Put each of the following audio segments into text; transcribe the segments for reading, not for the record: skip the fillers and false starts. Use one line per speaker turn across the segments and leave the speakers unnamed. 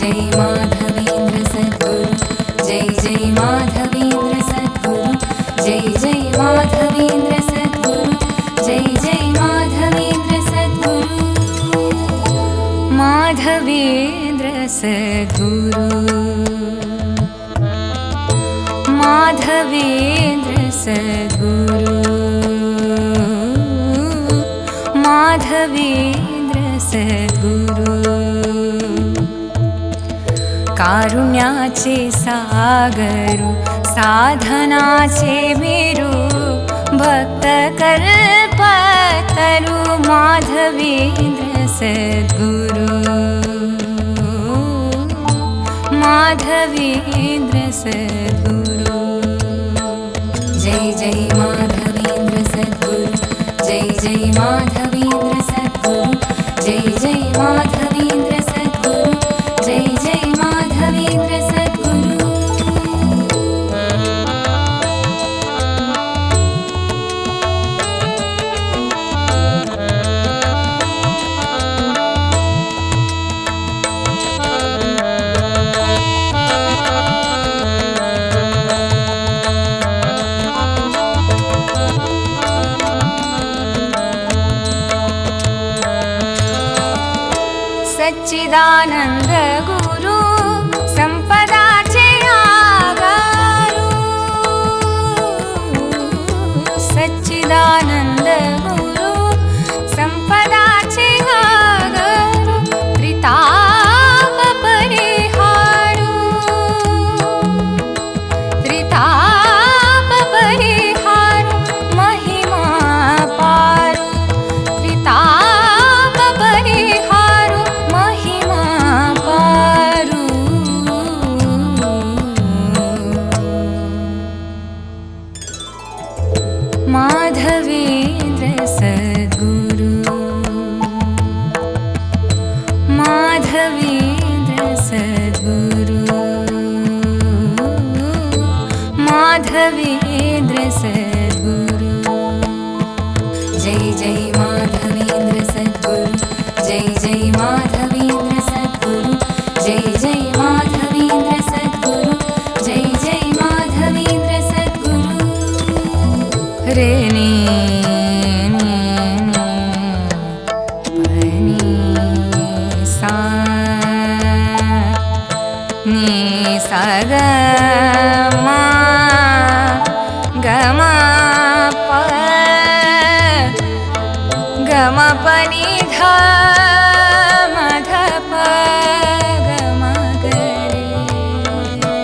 जय माधवेंद्र सद्गुरु जय जय माधवेंद्र सद्गुरु जय जय माधवेंद्र सद्गुरु जय जय माधवेंद्र सद्गुरु माधवेंद्र सद्गुरु माधवेंद्र सद्गुरु माधवेंद्र सद्गुरु कारुण्याचे सागरु साधनाचे मेरू भक्त कल्पतरु माधवेंद्र सद्गुरु माधवेंद्र सद्गुरु जय जय माधवेंद्र सद्गुरु जय जय माधवेंद्र सद्गुरु जय जय माधवेंद्र सद्गुरु जय जय माधवेंद्र सद्गुरु सच्चिदानंद गुरु संपदाचे आगारू सच्चिदानंद गुरु संपदाचे आगारू त्रिताप परिहारू त्रिताप परिहारू महिमा पारू त्रिताप परिहारू माधवेंद्र सद्गुरु माधवेंद्र सद्गुरु माधवेंद्र सद्गुरु जय जय माधवेंद्र सद्गुरु जय जय माधवेंद्र सद्गुरु जय जय माधवेंद्र सद्गुरु जय जय माधवेंद्र सद्गुरु रे नी पनी सा नी सा ग मा ग मा प ग म प नि ध म ध प ग म ग रे नी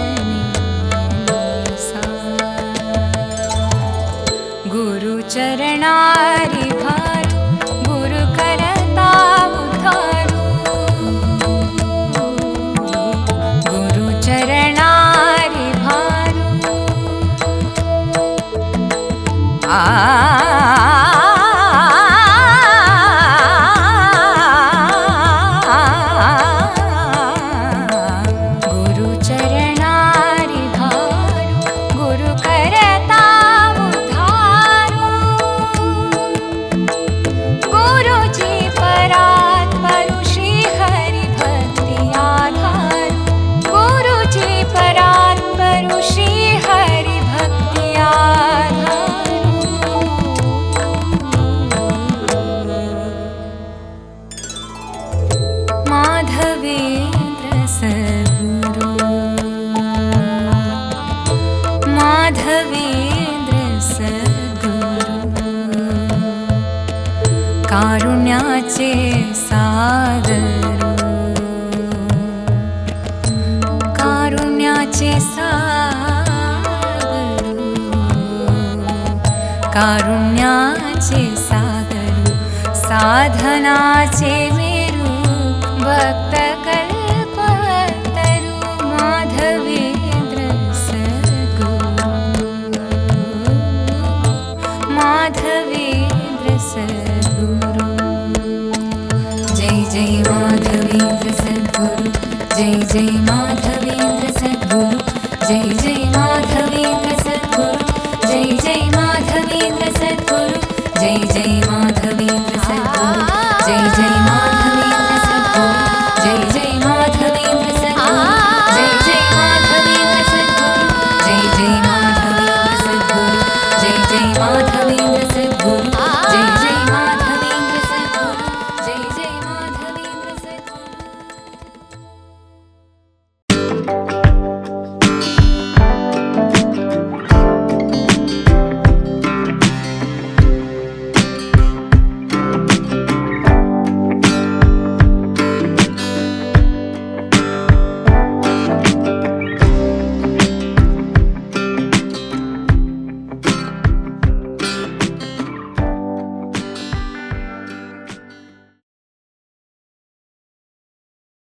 सा गुरु चरणारी भारू गुरु करता उद्धारू गुरु चरणारी भारू गुरु चरणारी भारू गुरु करता गुरुजी परात परु श्री हरि भक्ति आधार गुरुजी परात परु श्री हरि भक्ति आधार माधवेंद्र सद्गुरु माधवेंद्र सद्गुरु कारुण्याचे सागरु कारुण्याचे सागरु कारुण्याचे सागरु साधनाचे मेरू भक्त कल्पतरु माधवेंद्र सद्गुरु माधवेंद्र सद्गुरु जय जय माधवेंद्र सद्गुरु जय जय माधवेंद्र